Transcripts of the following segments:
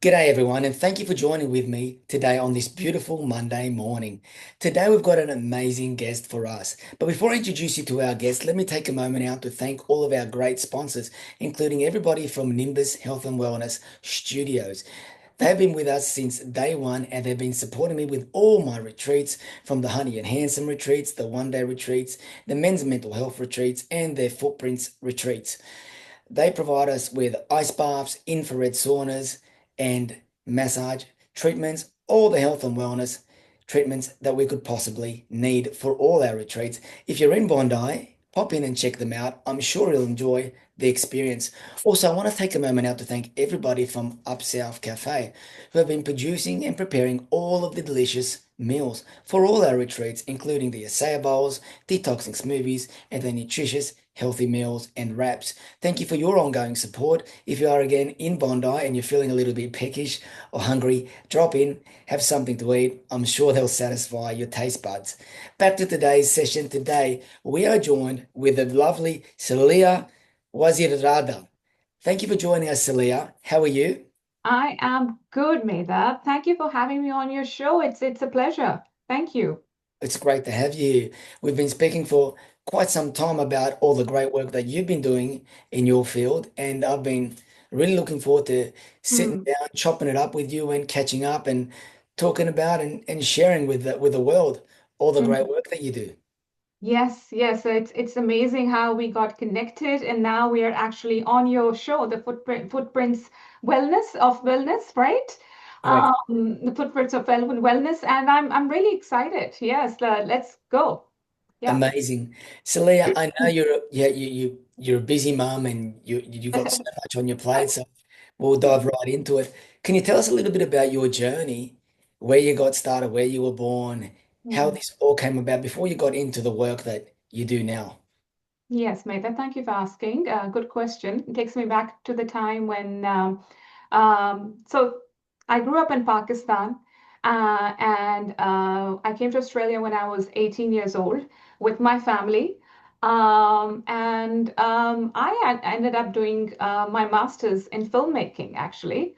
G'day everyone, and thank you for joining with me today on this beautiful Monday morning. Today we've got an amazing guest for us. But before I introduce you to our guest, let me take a moment out to thank all of our great sponsors, including everybody from Nimbus Health and Wellness Studios. They've been with us since day one and they've been supporting me with all my retreats, from the Honey and Handsome retreats, the one-day retreats, the men's mental health retreats, and their footprints retreats. They provide us with ice baths, infrared saunas, and massage treatments, all the health and wellness treatments that we could possibly need for all our retreats. If you're in Bondi, pop in and check them out. I'm sure you'll enjoy the experience. Also, I want to take a moment out to thank everybody from Up South Cafe who have been producing and preparing all of the delicious meals for all our retreats, including the acai bowls, detoxing smoothies, and the nutritious healthy meals and wraps. Thank you for your ongoing support. If you are again in Bondi and you're feeling a little bit peckish or hungry, drop in, have something to eat. I'm sure they'll satisfy your taste buds. Back to today's session. Today, we are joined with the lovely Saliha Wazirada. Thank you for joining us, Saliha. How are you? I am good, Medha. Thank you for having me on your show. It's a pleasure. Thank you. It's great to have you here. We've been speaking for quite some time about all the great work that you've been doing in your field, and I've been really looking forward to sitting Hmm. down, chopping it up with you and catching up and talking about and sharing with the world all the great Mhm. work that you do. Yes, yes. It's amazing how we got connected, and now we are actually on your show, the footprints wellness, right? Correct. The footprints of wellness, and I'm really excited. Yes, let's go. Yeah. Amazing. Celia, I know you're a busy mom and you've got so much on your plate, so we'll dive right into it. Can you tell us a little bit about your journey, where you got started, where you were born, how Mhm. this all came about before you got into the work that you do now? Yes, Meta, thank you for asking. Good question. It takes me back to the time when, so I grew up in Pakistan, and I came to Australia when I was 18 years old with my family. Ended up doing my master's in filmmaking, actually.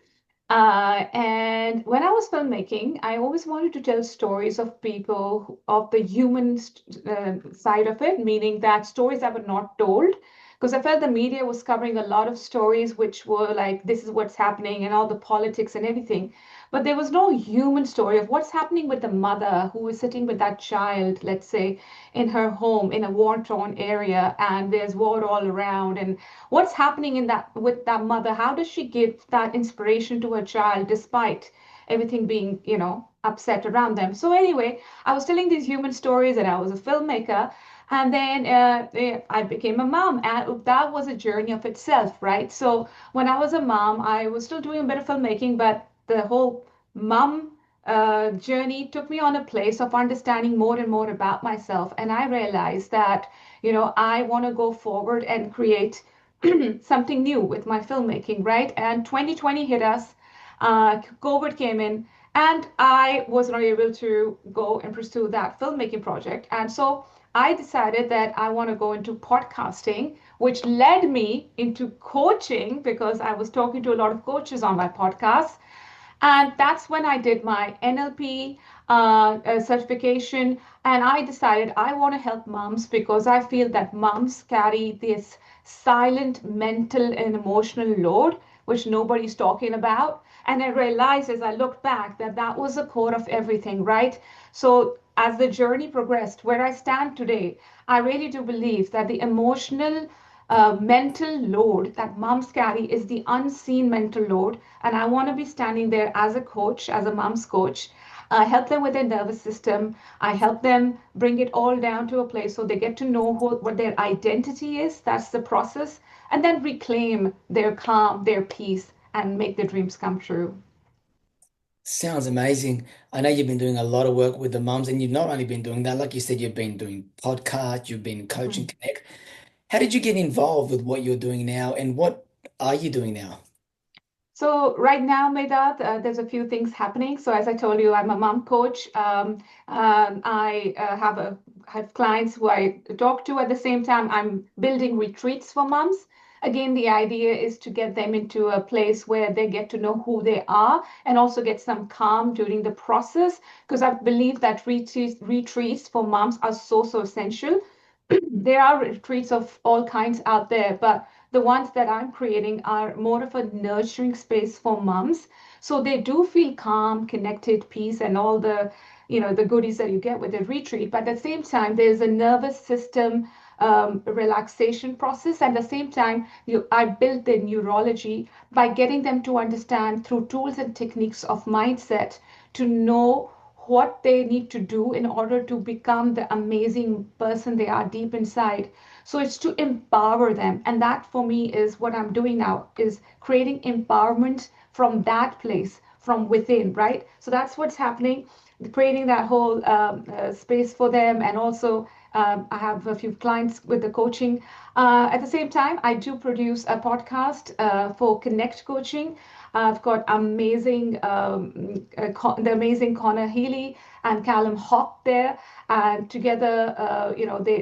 And when I was filmmaking, I always wanted to tell stories of people, of the human side of it, meaning that stories that were not told. Because I felt the media was covering a lot of stories which were like, this is what's happening, and all the politics and everything. But there was no human story of what's happening with the mother who is sitting with that child, let's say, in her home in a war-torn area, and there's war all around. And what's happening in that with that mother? How does she give that inspiration to her child despite everything being, upset around them? So anyway, I was telling these human stories, and I was a filmmaker. And then I became a mom, and that was a journey of itself, right? So when I was a mom, I was still doing a bit of filmmaking, but the whole mom journey took me on a place of understanding more and more about myself. And I realized that, I want to go forward and create something new with my filmmaking, right? And 2020 hit us, COVID came in, and I was not able to go and pursue that filmmaking project. And so I decided that I want to go into podcasting, which led me into coaching because I was talking to a lot of coaches on my podcast. And that's when I did my NLP certification. And I decided I want to help moms because I feel that moms carry this silent mental and emotional load, which nobody's talking about. And I realized as I looked back that that was the core of everything, right? So as the journey progressed, where I stand today, I really do believe that the emotional mental load that moms carry is the unseen mental load. And I want to be standing there as a coach, as a mom's coach, help them with their nervous system. I help them bring it all down to a place so they get to know what their identity is. That's the process. And then reclaim their calm, their peace, and make their dreams come true. Sounds amazing. I know you've been doing a lot of work with the mums, and you've not only been doing that, like you said, you've been doing podcasts, you've been coaching Mhm. Connect. How did you get involved with what you're doing now, and what are you doing now? So right now, Medad, there's a few things happening. So as I told you, I'm a mom coach. I have clients who I talk to. At the same time, I'm building retreats for moms. again, the idea is to get them into a place where they get to know who they are and also get some calm during the process. Because I believe that retreats for moms are so, so essential. There are retreats of all kinds out there, but the ones that I'm creating are more of a nurturing space for moms. So they do feel calm, connected, peace, and all the, the goodies that you get with a retreat. But at the same time, there's a nervous system relaxation process. At the same time, I built their neurology by getting them to understand through tools and techniques of mindset to know what they need to do in order to become the amazing person they are deep inside. So it's to empower them. And that for me is what I'm doing now, is creating empowerment from that place, from within, right? So that's what's happening, creating that whole space for them. And also I have a few clients with the coaching. At the same time, I do produce a podcast for Connect Coaching. I've got the amazing Connor Healy and Callum Hawk there, and together,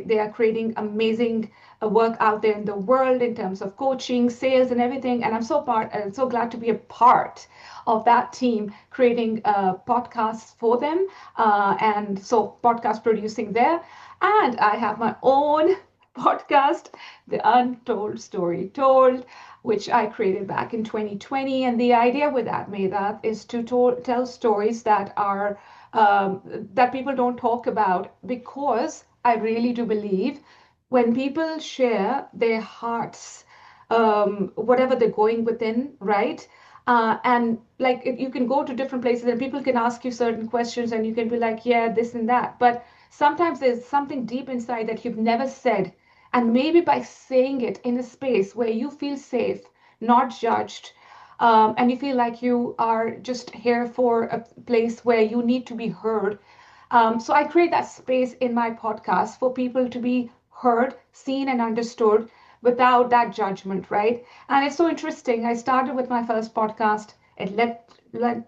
they are creating amazing work out there in the world in terms of coaching, sales, and everything. And I'm so glad to be a part of that team, creating podcasts for them, and so podcast producing there. And I have my own podcast, The Untold Story Told, which I created back in 2020. And the idea with that, Medha, is to tell stories that are that people don't talk about, because I really do believe when people share their hearts, whatever they're going within, right? And like you can go to different places and people can ask you certain questions and you can be like, yeah, this and that. But sometimes there's something deep inside that you've never said. And maybe by saying it in a space where you feel safe, not judged, and you feel like you are just here for a place where you need to be heard. So I create that space in my podcast for people to be heard, seen, and understood without that judgment, right? And it's so interesting. I started with my first podcast. It led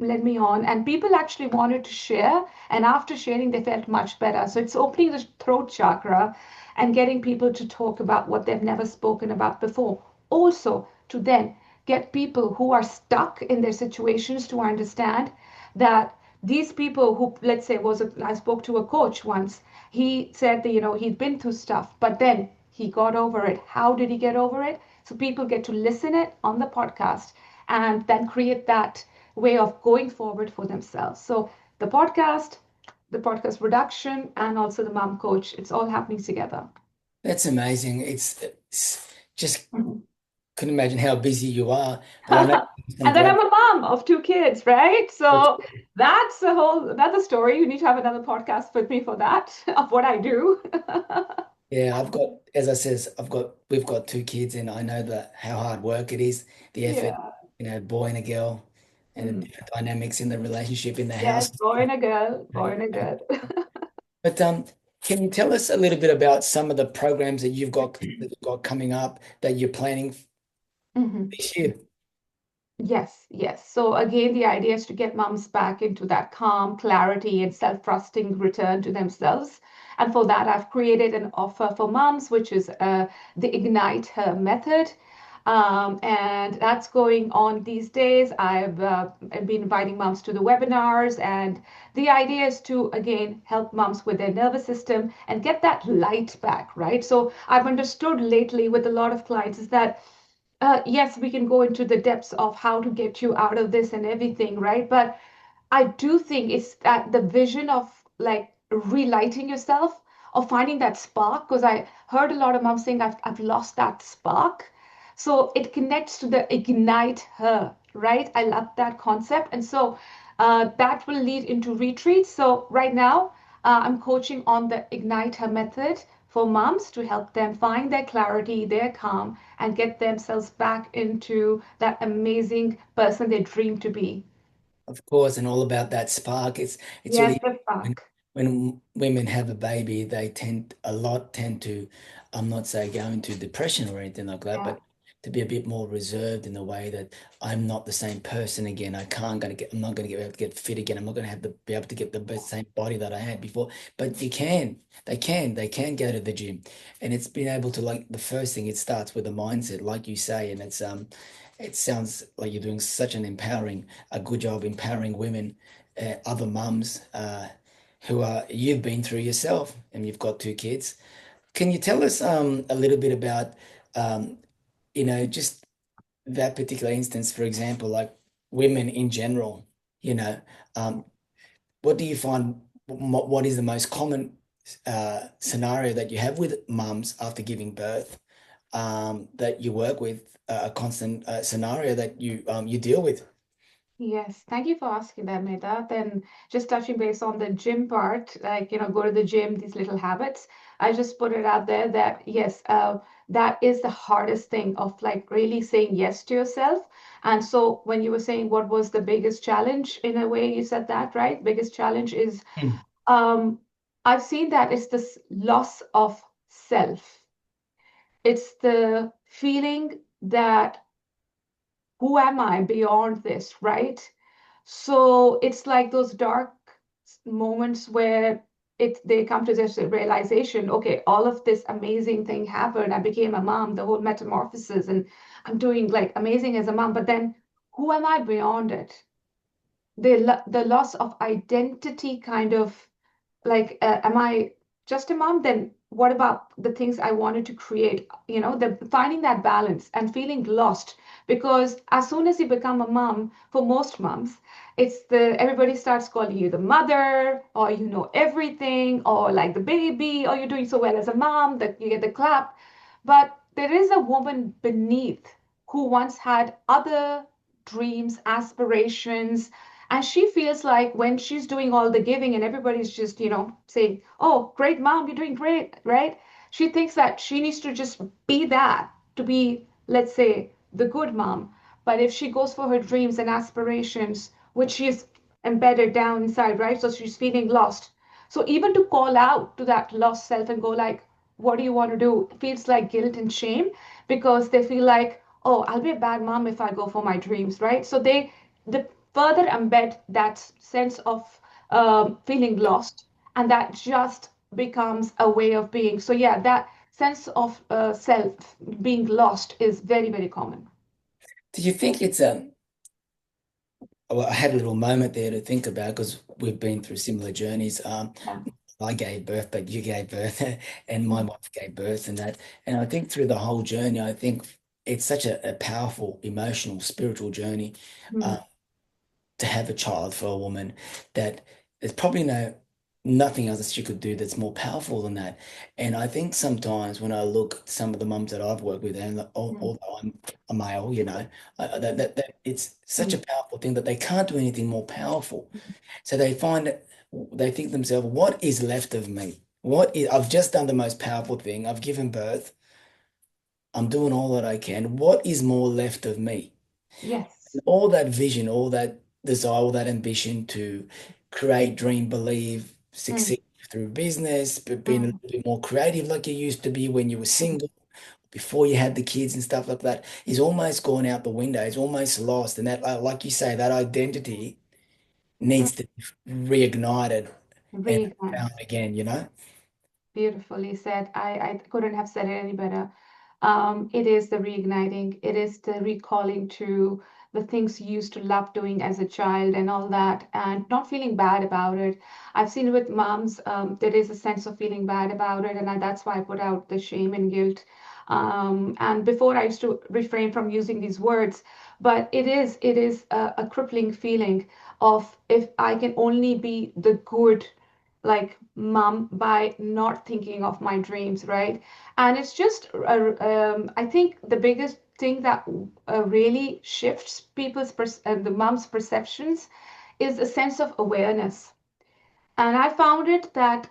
me on, and people actually wanted to share. And after sharing, they felt much better. So it's opening the throat chakra and getting people to talk about what they've never spoken about before. Also, to then get people who are stuck in their situations to understand that these people who, let's say, I spoke to a coach once. He said that, he'd been through stuff, but then he got over it. How did he get over it? So people get to listen it on the podcast and then create that way of going forward for themselves. So the podcast production, and also the mom coach, it's all happening together. That's amazing. It's just Mhm. couldn't imagine how busy you are, but I know some And then great. I'm a mom of two kids, right? So that's a whole another story. You need to have another podcast with me for that, of what I do. Yeah, as I says, we've got two kids, and I know that how hard work it is, the effort, Yeah. boy and a girl, and the Mm. different dynamics in the relationship in the Yes, house. boy and a girl, boy and a girl. But can you tell us a little bit about some of the programs that you've got coming up that you're planning Mhm. this year? Yes, yes. So again, the idea is to get moms back into that calm, clarity, and self-trusting return to themselves. And for that, I've created an offer for moms, which is the Ignite Her method. And that's going on these days. I've been inviting moms to the webinars, and the idea is to, again, help moms with their nervous system and get that light back, right? So I've understood lately with a lot of clients is that yes, we can go into the depths of how to get you out of this and everything, right? But I do think it's that the vision of like relighting yourself or finding that spark, because I heard a lot of moms saying, I've lost that spark. So it connects to the ignite her, right? I love that concept. And so that will lead into retreats. So right now, I'm coaching on the ignite her method for moms to help them find their clarity, their calm, and get themselves back into that amazing person they dream to be. Of course, and all about that spark. It's Yes, really the when spark. when women have a baby, they tend to, I'm not saying go into depression or anything like that, Yeah. but to be a bit more reserved in the way that I'm not the same person again. I'm not gonna get able to get fit again. I'm not gonna be able to get the best same body that I had before. But they can go to the gym, and it's been able to like the first thing. It starts with a mindset, like you say, and it sounds like you're doing such a good job empowering women, other mums, who are you've been through yourself, and you've got two kids. Can you tell us a little bit about um, just that particular instance, for example, like women in general, you know, um, what do you find, what is the most common scenario that you have with mums after giving birth, that you work with, a constant scenario that you deal with? Yes, thank you for asking that, Meta. Then just touching base on the gym part, like, go to the gym, these little habits. I just put it out there that yes, that is the hardest thing of like really saying yes to yourself. And so when you were saying what was the biggest challenge, in a way, you said that, right? Biggest challenge is Mm. um, I've seen that it's this loss of self. It's the feeling that who am I beyond this, right? So it's like those dark moments where they come to this realization, okay, all of this amazing thing happened. I became a mom, the whole metamorphosis, and I'm doing like amazing as a mom, but then who am I beyond it? The loss of identity kind of like am I just a mom? Then what about the things I wanted to create? The finding that balance and feeling lost, because as soon as you become a mom, for most moms, it's the everybody starts calling you the mother, or you know everything, or like the baby, or you're doing so well as a mom that you get the clap. But there is a woman beneath who once had other dreams, aspirations, and she feels like when she's doing all the giving and everybody's just, saying, oh, great mom, you're doing great, right? She thinks that she needs to just be that to be, let's say, the good mom. But if she goes for her dreams and aspirations, which she's embedded down inside, right? So she's feeling lost. So even to call out to that lost self and go like, what do you want to do? It feels like guilt and shame because they feel like, oh, I'll be a bad mom if I go for my dreams, right? So they further embed that sense of feeling lost, and that just becomes a way of being. So yeah, that sense of self being lost is very, very common. Do you think it's well, I had a little moment there to think about because we've been through similar journeys. Yeah. I gave birth, but you gave birth, and my Mm, wife gave birth, and that. And I think through the whole journey, I think it's such a powerful, emotional, spiritual journey, mm, uh, to have a child for a woman that there's probably nothing else that she could do that's more powerful than that. And I think sometimes when I look at some of the mums that I've worked with, and mm, although I'm a male, that it's such a mm, powerful thing that they can't do anything more powerful. So they think to themselves, what is left of me? I've just done the most powerful thing. I've given birth. I'm doing all that I can. What is more left of me? yes. All that vision, all that desire, all that ambition to create, dream, believe, Mm, succeed through business, but being a mm, little bit more creative like you used to be when you were mm, single, before you had the kids and stuff like that, is almost gone out the window. It's almost lost. And that, like you say, that identity mm. needs to be reignited and Reignite. found again, you know? Beautifully said. I couldn't have said it any better. It is the reigniting, it is the recalling to the things you used to love doing as a child and all that, and not feeling bad about it. I've seen it with moms, there is a sense of feeling bad about it, and that's why I put out the shame and guilt. And before I used to refrain from using these words, but it is a crippling feeling of if I can only be the good like mom by not thinking of my dreams, right? And it's just, I think the biggest thing that really shifts the mom's perceptions is a sense of awareness. And I found it that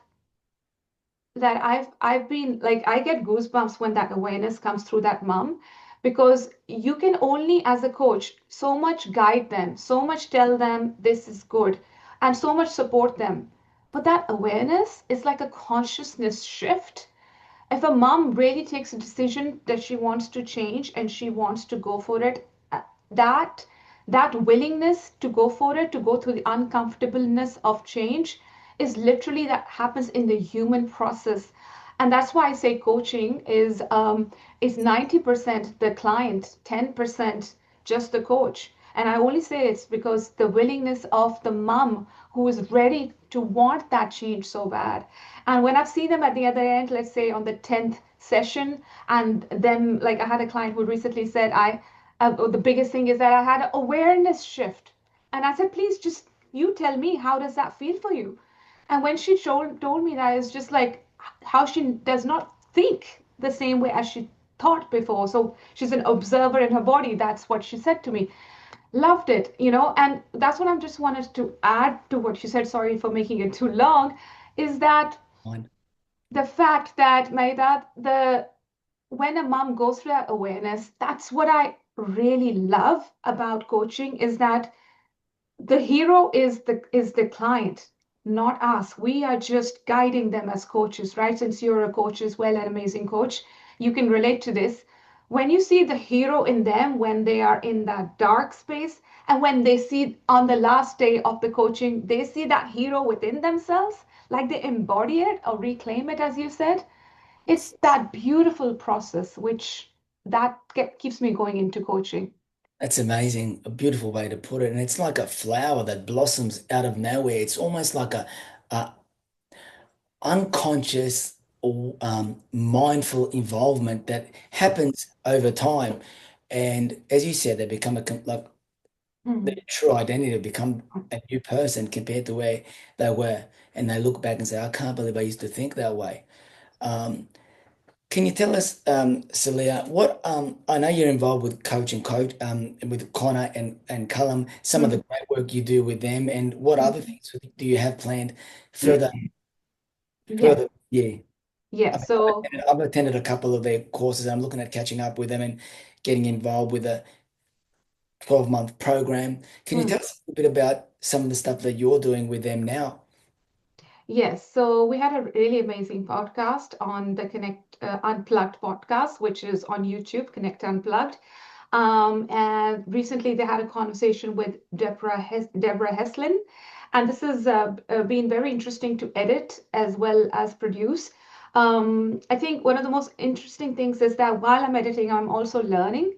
I've been like I get goosebumps when that awareness comes through that mom, because you can only as a coach so much guide them, so much tell them this is good, and so much support them. But that awareness is like a consciousness shift, if a mom really takes a decision that she wants to change and she wants to go for it, that that willingness to go for it, to go through the uncomfortableness of change, is literally that happens in the human process. And that's why I say coaching is 90% the client, 10% just the coach. And I only say it's because the willingness of the mom who is ready to want that change so bad. And when I've seen them at the other end, let's say on the 10th session, and then like I had a client who recently said, the biggest thing is that I had an awareness shift. And I said, please just you tell me, how does that feel for you? And when she told me that, it's just like how she does not think the same way as she thought before. So she's an observer in her body. That's what she said to me. Loved it, and that's what I just wanted to add to what you said. Sorry for making it too long, is that Fine. the fact that my dad, when a mom goes through that awareness, that's what I really love about coaching, is that the hero is the client, not us. We are just guiding them as coaches, right? Since you're a coach as well, an amazing coach, you can relate to this. When you see the hero in them, when they are in that dark space, and when they see on the last day of the coaching, they see that hero within themselves, like they embody it or reclaim it, as you said. It's that beautiful process which keeps me going into coaching. That's amazing. A beautiful way to put it. And it's like a flower that blossoms out of nowhere. It's almost like a unconscious or mindful involvement that happens over time. And as you said, they become like their Mhm. true identity, become a new person compared to where they were. And they look back and say, I can't believe I used to think that way. Um, Can you tell us, Saliha, what I know you're involved with Coach and Coach, with Connor and Cullum, some of the Mhm. great work you do with them, and what other Mhm. things do you have planned further? Yes, Further, yeah. yes. So I've attended a couple of their courses. I'm looking at catching up with them and getting involved with a 12-month program. Can you tell mm, us a bit about some of the stuff that you're doing with them now? yes, so we had a really amazing podcast on the Connect Unplugged podcast, which is on YouTube, Connect Unplugged. And recently they had a conversation with Deborah Heslin. And this has been very interesting to edit as well as produce. I think one of the most interesting things is that while I'm editing, I'm also learning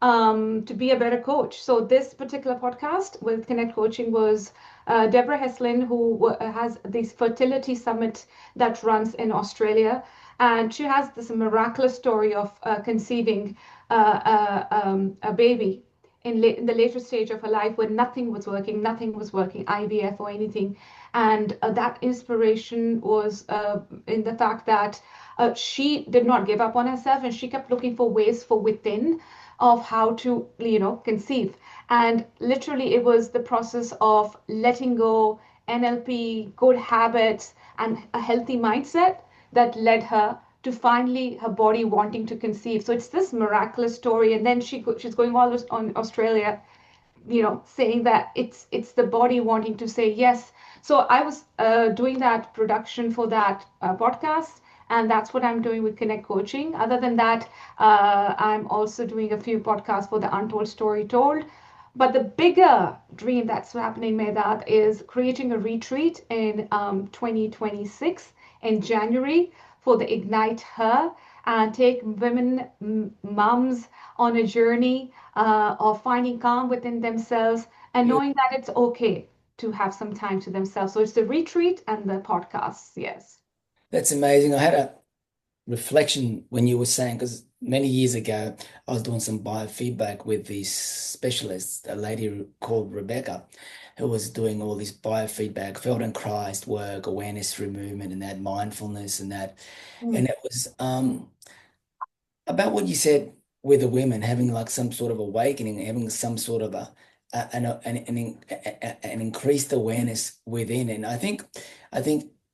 to be a better coach. So this particular podcast with Connect Coaching was Deborah Heslin, who has this fertility summit that runs in Australia. And she has this miraculous story of conceiving a baby in the later stage of her life when nothing was working, IVF or anything. And that inspiration was in the fact that she did not give up on herself, and she kept looking for ways for within of how to, conceive. And literally, it was the process of letting go, NLP, good habits, and a healthy mindset that led her to finally her body wanting to conceive. So it's this miraculous story. And then she's going all this on Australia, saying that it's the body wanting to say yes. So I was doing that production for that podcast, and that's what I'm doing with Connect Coaching. Other than that, I'm also doing a few podcasts for the Untold Story Told. But the bigger dream that's happening, Medad, is creating a retreat in 2026 in January for the Ignite Her, and take women, moms on a journey of finding calm within themselves and Good. knowing that it's okay to have some time to themselves. So it's the retreat and the podcasts. Yes. That's amazing. I had a reflection when you were saying, because many years ago, I was doing some biofeedback with these specialists, a lady called Rebecca, who was doing all this biofeedback, Feldenkrais work, awareness through movement, and that mindfulness and that. And Mm. it was about what you said with the women having like some sort of awakening, having some sort of an increased awareness within. And I think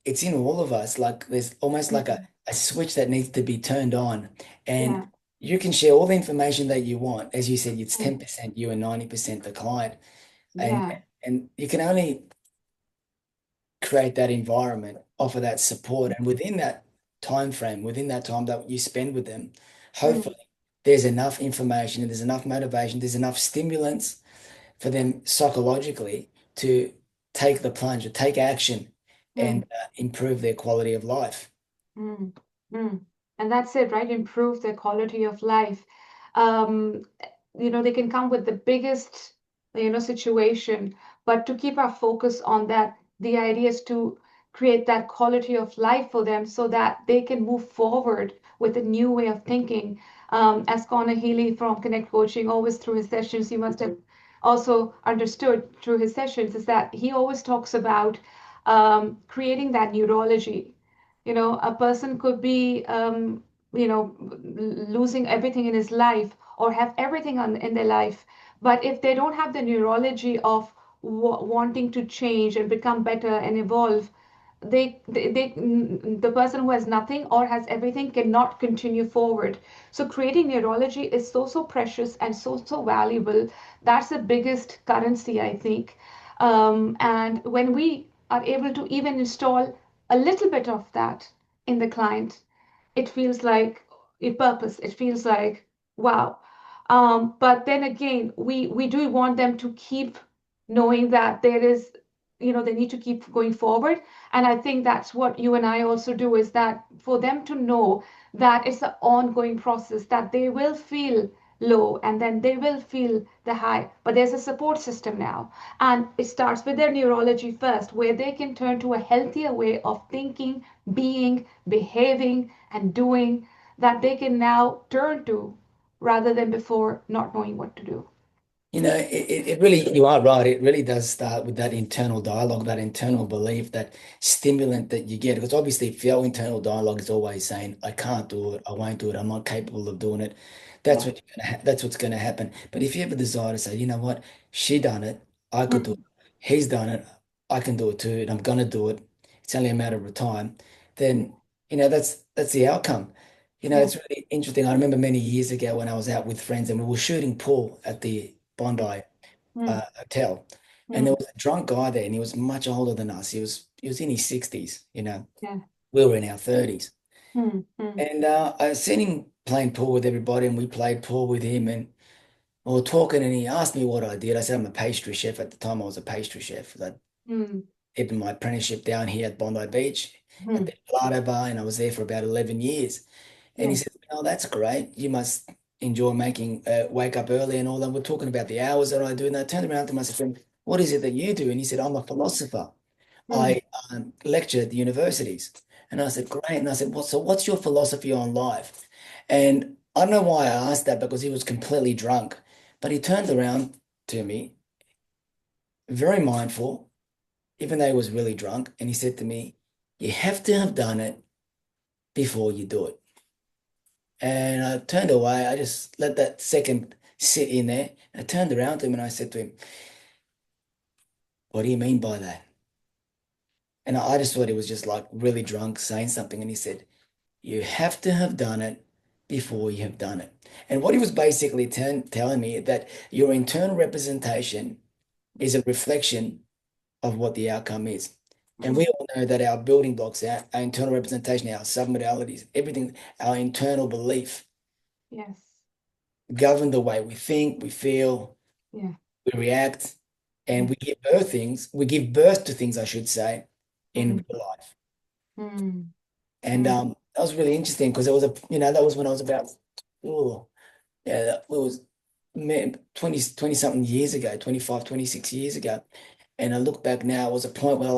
it's in all of us. Like there's almost like Mhm. a switch that needs to be turned on. And Yeah. you can share all the information that you want. As you said, it's Mm. 10% you and 90% the client. And Yeah. and you can only create that environment, offer that support. And within that, time frame, within that time that you spend with them, mm, hopefully there's enough information and there's enough motivation, there's enough stimulants for them psychologically to take the plunge or take action and mm, improve their quality of life. mm, mm. And that's it, right? Improve their quality of life. Um, they can come with the biggest, situation, but to keep our focus on that, the idea is to create that quality of life for them so that they can move forward with a new way of thinking. As Connor Healy from Connect Coaching, always through his sessions, you must have also understood through his sessions, is that he always talks about creating that neurology. A person could be, losing everything in his life or have everything in their life. But if they don't have the neurology of wanting to change and become better and evolve, the person who has nothing or has everything cannot continue forward. So creating neurology is so, so precious and so, so valuable. That's the biggest currency, I think. And when we are able to even install a little bit of that in the client, it feels like a purpose. It feels like, wow. But then again, we do want them to keep knowing that there is, they need to keep going forward. And I think that's what you and I also do, is that for them to know that it's an ongoing process, that they will feel low and then they will feel the high, but there's a support system now. And it starts with their neurology first, where they can turn to a healthier way of thinking, being, behaving, and doing, that they can now turn to rather than before not knowing what to do. It really, you are right. It really does start with that internal dialogue, that internal belief, that stimulant that you get. Because obviously, if your internal dialogue is always saying, I can't do it, I won't do it, I'm not capable of doing it, Yeah. that's what's gonna happen. But if you have a desire to say, you know what, she done it, I could do it, Mm, he's done it, I can do it too, and I'm gonna do it, it's only a matter of time, then that's the outcome. yeah. It's really interesting. I remember many years ago when I was out with friends and we were shooting pool at the Bondi Mm, hotel, and there mm, was a drunk guy there, and he was much older than us. He was in his 60s. yeah. We were in our 30s, Mm, mm, and I seen him playing pool with everybody, and we played pool with him, and we were talking, and he asked me what I did. I said I'm a pastry chef. At the time, I was a pastry chef. I mm, did my apprenticeship down here at Bondi Beach at mm, the Gelato Bar, and I was there for about 11 years. And he yeah. said, "Oh, that's great. You must enjoy making wake up early and all that." We're talking about the hours that I do. And I turned around to him, I said, "What is it that you do?" And he said, "I'm a philosopher. Mm, I lecture at the universities." And I said, "Great." And I said, "Well, so what's your philosophy on life?" And I don't know why I asked that, because he was completely drunk. But he turned around to me, very mindful, even though he was really drunk. And he said to me, "You have to have done it before you do it." And I turned away. I just let that second sit in there. I turned around to him and I said to him, "What do you mean by that?" And I just thought he was just like really drunk saying something. And he said, "You have to have done it before you have done it." And what he was basically telling me that your internal representation is a reflection of what the outcome is. And we mm, all know that our building blocks, our internal representation, our submodalities, everything, our internal belief yes. govern the way we think, we feel, Yeah. we react, and Yeah. we give birth to things, I should say, in Mm, real life. mm, And mm, that was really interesting because that was when I was about, oh, yeah, that was man, 20 something years ago, 25, 26 years ago. And I look back now, it was a point where I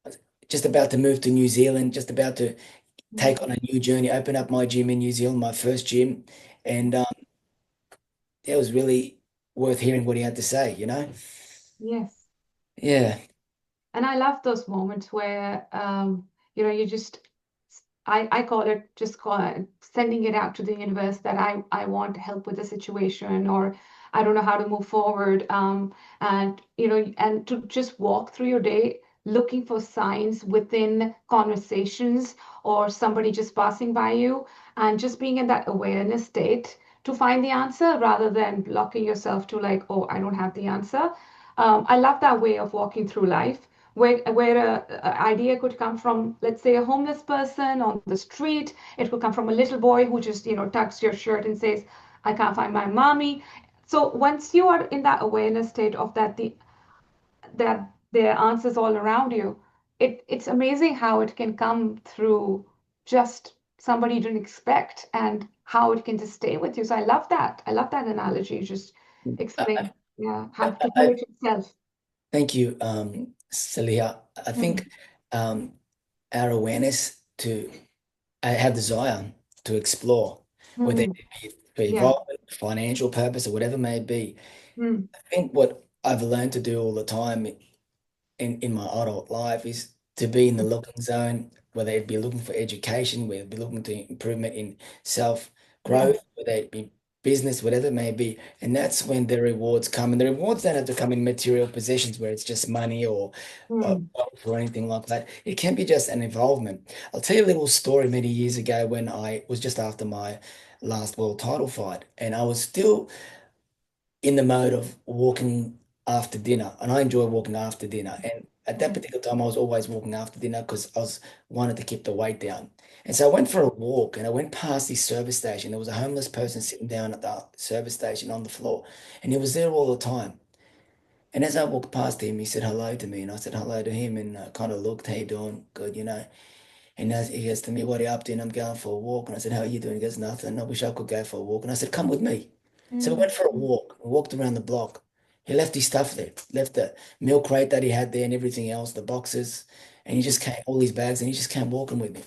was just about to move to New Zealand, just about to take mm, on a new journey, open up my gym in New Zealand, my first gym. And it was really worth hearing what he had to say. yes. Yeah. And I love those moments where, you just, I call it just sending it out to the universe that I want help with the situation, or I don't know how to move forward. And to just walk through your day looking for signs within conversations or somebody just passing by you, and just being in that awareness state to find the answer rather than blocking yourself to like, oh, I don't have the answer. I love that way of walking through life, where a idea could come from, let's say, a homeless person on the street. It could come from a little boy who just, tucks your shirt and says, I can't find my mommy. So once you are in that awareness state of that there are answers all around you, it's amazing how it can come through just somebody you didn't expect, and how it can just stay with you. So I love that. I love that analogy you just I, explained. Yeah, I, have to I, do it yourself. thank you, Saliha. I Mm, think um, our awareness to have desire to explore, whether it mm, be for yeah. involvement, financial purpose, or whatever it may be. Mm, I think what I've learned to do all the time in my adult life is to be in the looking zone, whether it be looking for education, whether it be looking to improvement in self yes. growth, whether it be business, whatever it may be. And that's when the rewards come. And the rewards don't have to come in material possessions where it's just money or Mm, wealth or anything like that. It can be just an involvement. I'll tell you a little story many years ago when I was just after my last world title fight, and I was still in the mode of walking after dinner, and I enjoy walking after dinner. And at that mm, particular time, I was always walking after dinner because I was wanted to keep the weight down. And so I went for a walk, and I went past this service station. There was a homeless person sitting down at the service station on the floor, and he was there all the time. And as I walked past him, he said hello to me, and I said hello to him, and I kind of looked, "How you doing? Good, you know." And as he goes to me, "What are you up to?" And I'm going for a walk. And I said, "How are you doing?" He goes, "Nothing. I wish I could go for a walk." And I said, "Come with me." So we mm, went for a walk. We walked around the block. He left his stuff there, left the milk crate that he had there and everything else, the boxes. And he just came, all his bags, and he just came walking with me.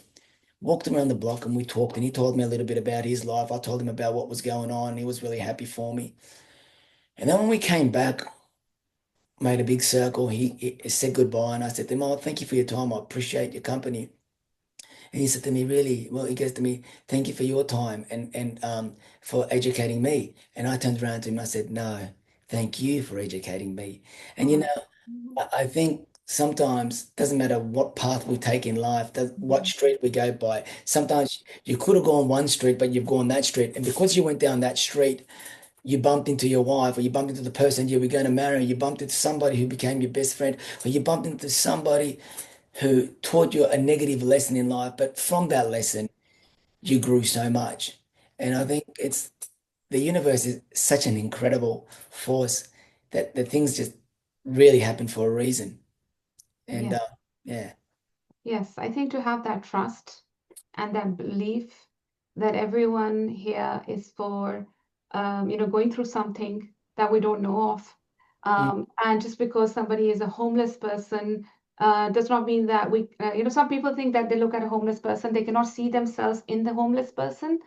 Walked around the block and we talked, and he told me a little bit about his life. I told him about what was going on. He was really happy for me. And then when we came back, made a big circle, he said goodbye. And I said to him, "Oh, thank you for your time. I appreciate your company." And he said to me, really, well, he goes to me, "Thank you for your time and for educating me." And I turned around to him, I said, "No, thank you for educating me." And mm, I think sometimes doesn't matter what path we take in life, what street we go by. Sometimes you could have gone one street, but you've gone that street. And because you went down that street, you bumped into your wife, or you bumped into the person you were going to marry, you bumped into somebody who became your best friend, or you bumped into somebody who taught you a negative lesson in life, but from that lesson, you grew so much. And I think it's the universe is such an incredible force that things just really happen for a reason. And yes. yeah. Yes, I think to have that trust and that belief that everyone here is for, going through something that we don't know of. Mm, And just because somebody is a homeless person, does not mean that some people think that they look at a homeless person, they cannot see themselves in the homeless person.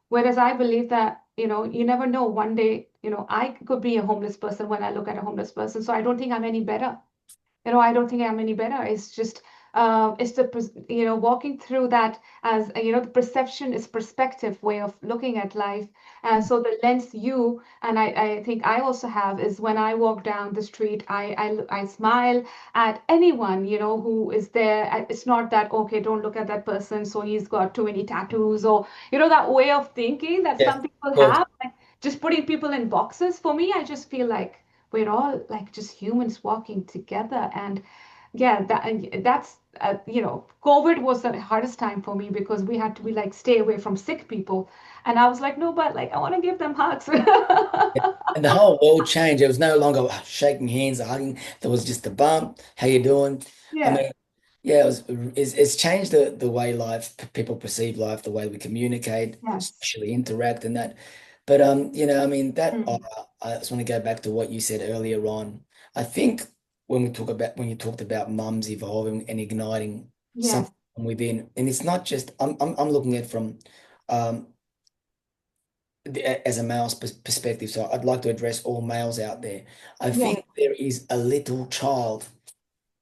Whereas I believe that, you never know. One day, I could be a homeless person when I look at a homeless person. So I don't think I'm any better. I don't think I'm any better. It's just, it's walking through that as, the perception is perspective way of looking at life. So the lens and I think I also have is when I walk down the street, I smile at anyone, who is there. It's not that, okay, don't look at that person, so he's got too many tattoos, or, that way of thinking that yes, some of people course. have, like just putting people in boxes. For me, I just feel like we're all like just humans walking together. And yeah, that's COVID was the hardest time for me because we had to be like stay away from sick people, and I was like, no, but like I want to give them hugs. And the whole world changed. It was no longer shaking hands or hugging. There was just a bump. How you doing? I Yeah. mean, yeah, it's changed the way people perceive life, the way we communicate, Yes. socially interact, and that. But I mean that Mm. I just want to go back to what you said earlier on. I think when you talked about mums evolving and igniting Yes. something from within, and it's not just I'm looking at it from um as a male's perspective. So I'd like to address all males out there. I Yes. think there is a little child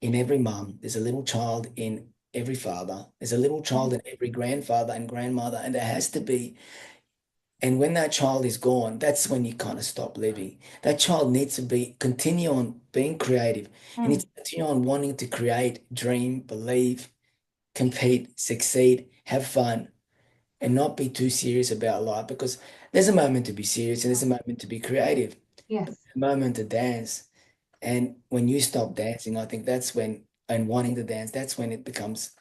in every mum. There's a little child in every father. There's a little child in every grandfather and grandmother, and there has to be. And when that child is gone, that's when you kind of stop living. That child needs to continue on being creative. He Mm. needs to continue on wanting to create, dream, believe, compete, succeed, have fun, and not be too serious about life, because there's a moment to be serious and there's a moment to be creative, but Yes. there's a moment to dance. And when you stop dancing, I think that's when and wanting to dance, that's when it becomes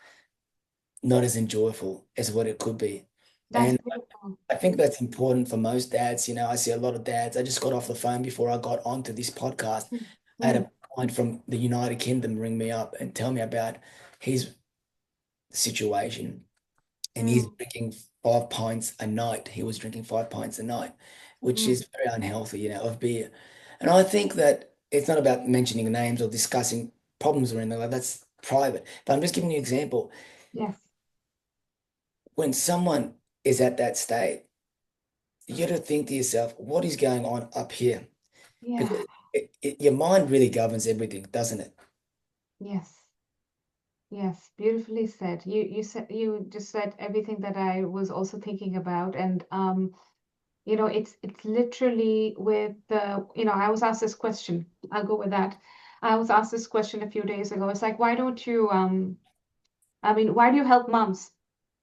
not as enjoyable as what it could be. That's And beautiful. I think that's important for most dads. I see a lot of dads. I just got off the phone before I got onto this podcast. Mm, I had mm, a client from the United Kingdom ring me up and tell me about his situation. And he's mm, drinking 5 pints a night. He was drinking 5 pints a night, which mm. is very unhealthy, of beer. And I think that it's not about mentioning names or discussing problems or anything like that. That's private. But I'm just giving you an example. Yes. When someone is at that state, you got to think to yourself, what is going on up here? Yeah. Because your mind really governs everything, doesn't it? Yes. Yes. Beautifully said. You just said everything that I was also thinking about. And it's literally with the, I was asked this question. I'll go with that. I was asked this question a few days ago. It's like, why don't you why do you help moms?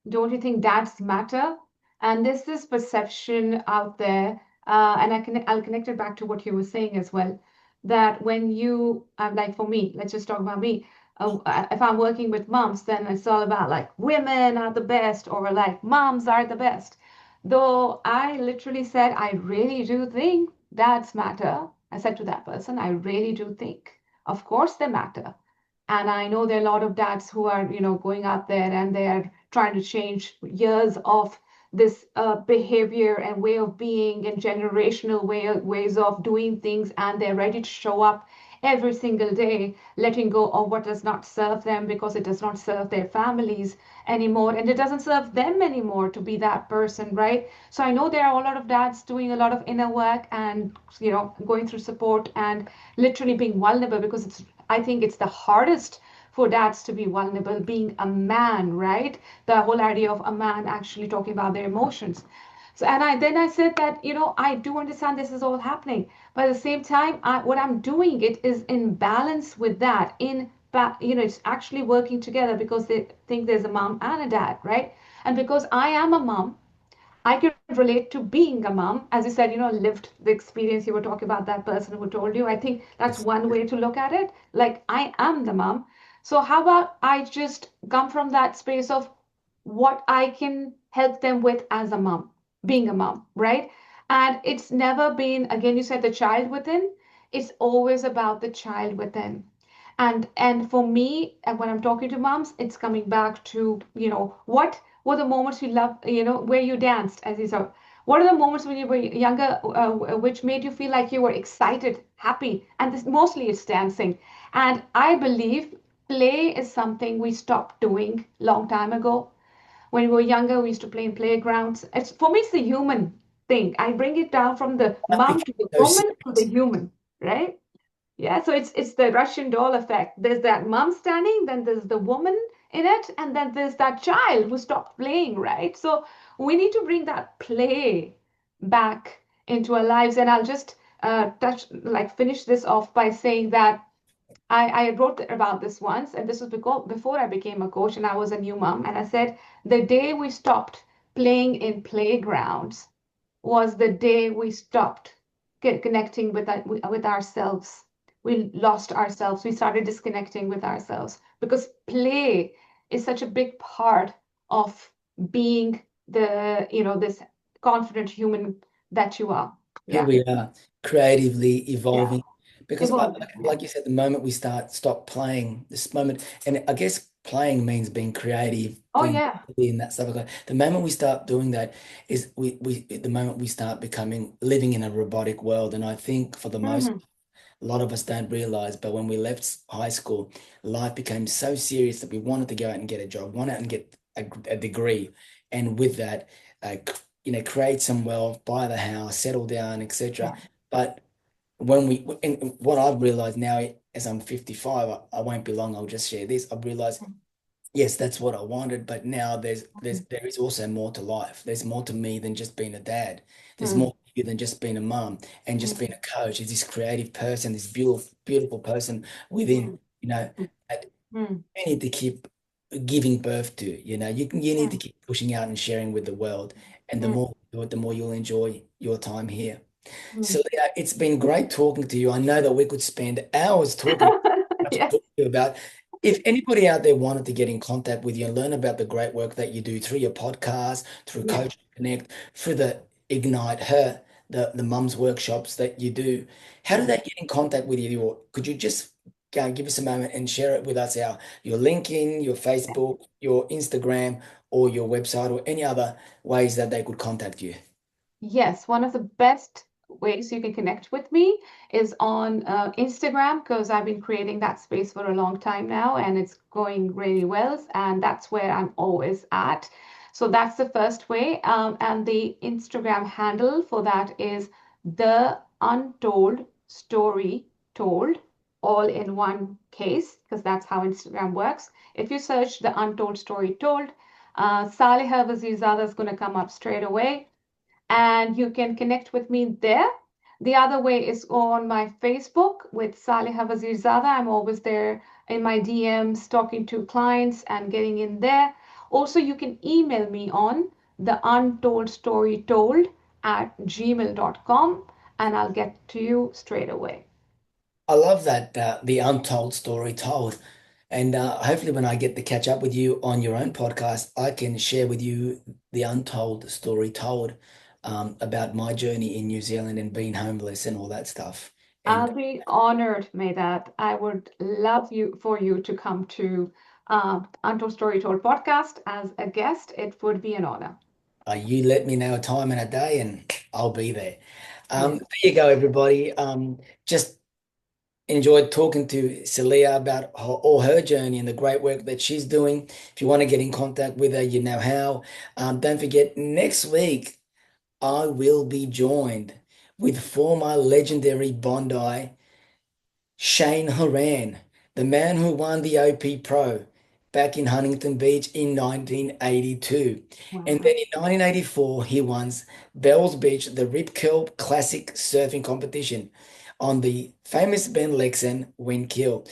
Don't you think dads matter? And there's this perception out there, and I'll connect it back to what you were saying as well, that when you, like for me, let's just talk about me. If I'm working with moms, then it's all about like women are the best or like moms are the best. Though I literally said, I really do think dads matter. I said to that person, I really do think. Of course they matter. And I know there are a lot of dads who are, going out there and they're trying to change years of this behavior and way of being and generational ways of doing things, and they're ready to show up every single day, letting go of what does not serve them because it does not serve their families anymore, and it doesn't serve them anymore to be that person, right? So I know there are a lot of dads doing a lot of inner work and going through support and literally being vulnerable, because I think it's the hardest for dads to be vulnerable, being a man, right? The whole idea of a man actually talking about their emotions. So, and I said that, I do understand this is all happening, but at the same time, what I'm doing it is in balance with that. It's actually working together because they think there's a mom and a dad, right? And because I am a mom, I can relate to being a mom. As you said, lived the experience. You were talking about that person who told you. I think that's Yes. one way to look at it. Like, I am the mom. So, how about I just come from that space of what I can help them with as a mom, being a mom, right? And it's never been, again, you said the child within, it's always about the child within. And for me, and when I'm talking to moms, it's coming back to, what were the moments you loved, where you danced, as you said. What are the moments when you were younger, which made you feel like you were excited, happy? And this mostly it's dancing. And I believe play is something we stopped doing long time ago. When we were younger, we used to play in playgrounds. For me, it's the human thing. I bring it down from the Life mom became to the so woman to the serious. human, right? Yeah, so it's the Russian doll effect. There's that mom standing, then there's the woman in it, and then there's that child who stopped playing, right? So we need to bring that play back into our lives. And I'll just finish this off by saying that I wrote about this once, and this was before I became a coach and I was a new mom. And I said, the day we stopped playing in playgrounds was the day we stopped connecting with ourselves. We lost ourselves. We started disconnecting with ourselves because play is such a big part of being this confident human that you are. Who Yeah. we are, creatively Yeah. evolving. Because Evolving. Yeah. like you said, the moment we stop playing, this moment, and I guess playing means being creative, Oh, being yeah. in that stuff like that. The moment we start doing that is the moment we start becoming living in a robotic world. And I think for the most, Hmm. a lot of us don't realize, but when we left high school, life became so serious that we wanted to go out and get a job, want out and get a degree, and with that, create some wealth, buy the house, settle down, etc. Yeah. But when we, and what I've realized now, as I'm 55, I won't be long. I'll just share this. I've realized, yes, that's what I wanted, but now there is also more to life. There's more to me than just being a dad. There's Mm, more to you than just being a mom and just being mm, a coach. It's this creative person, this beautiful person within, mm, that mm, you need to keep giving birth to. You need to mm, keep pushing out and sharing with the world. And the mm, more you do it, the more you'll enjoy your time here. So mm. yeah, it's been great talking to you. I know that we could spend hours talking, much to Yes. talk to you about. If anybody out there wanted to get in contact with you and learn about the great work that you do through your podcast, through Yeah. Coach Connect, through the Ignite Her, the mums workshops that you do, how do Yeah. they get in contact with you? Or could you just give us a moment and share it with us, your LinkedIn, your Facebook, your Instagram, or your website, or any other ways that they could contact you? Yes, one of the best ways you can connect with me is on Instagram because I've been creating that space for a long time now and it's going really well. And that's where I'm always at. So that's the first way. And the Instagram handle for that is the Untold Story Told, all in one case, because that's how Instagram works. If you search the Untold Story Told, Saliha Vazizada is going to come up straight away and you can connect with me there. The other way is on my Facebook with Saliha Vazirzada. I'm always there in my DMs talking to clients and getting in there. Also, you can email me on the untold story told at gmail.com and I'll get to you straight away. I love that, the untold story told. And hopefully, when I get to catch up with you on your own podcast, I can share with you the untold story told, about my journey in New Zealand and being homeless and all that stuff. And I'll be honored, Medad. I would love you for you to come to Untold Story Told podcast as a guest. It would be an honor. you let me know a time and a day, and I'll be there. Yes. There you go, everybody. Just enjoyed talking to Saliha about all her journey and the great work that she's doing. If you want to get in contact with her, you know how. Don't forget, next week, I will be joined with former legendary Bondi 𝙤𝙤𝙮, the man who won the OP Pro back in Huntington Beach in 1982. And Wow. then in 1984, he won Bells Beach, the Rip Curl Classic Surfing Competition on the famous Ben Lexen wind kill.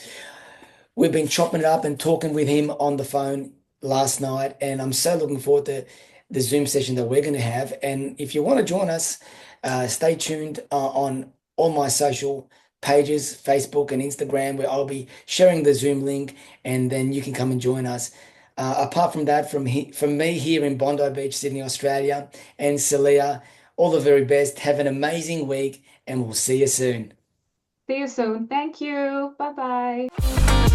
We've been chopping it up and talking with him on the phone last night, and I'm so looking forward to the Zoom session that we're going to have. And if you want to join us, stay tuned on all my social pages, Facebook and Instagram, where I'll be sharing the Zoom link, and then you can come and join us. Apart from that, from me here in Bondi Beach, Sydney, Australia, and Saliha, all the very best. Have an amazing week, and we'll see you soon. See you soon. Thank you. Bye bye.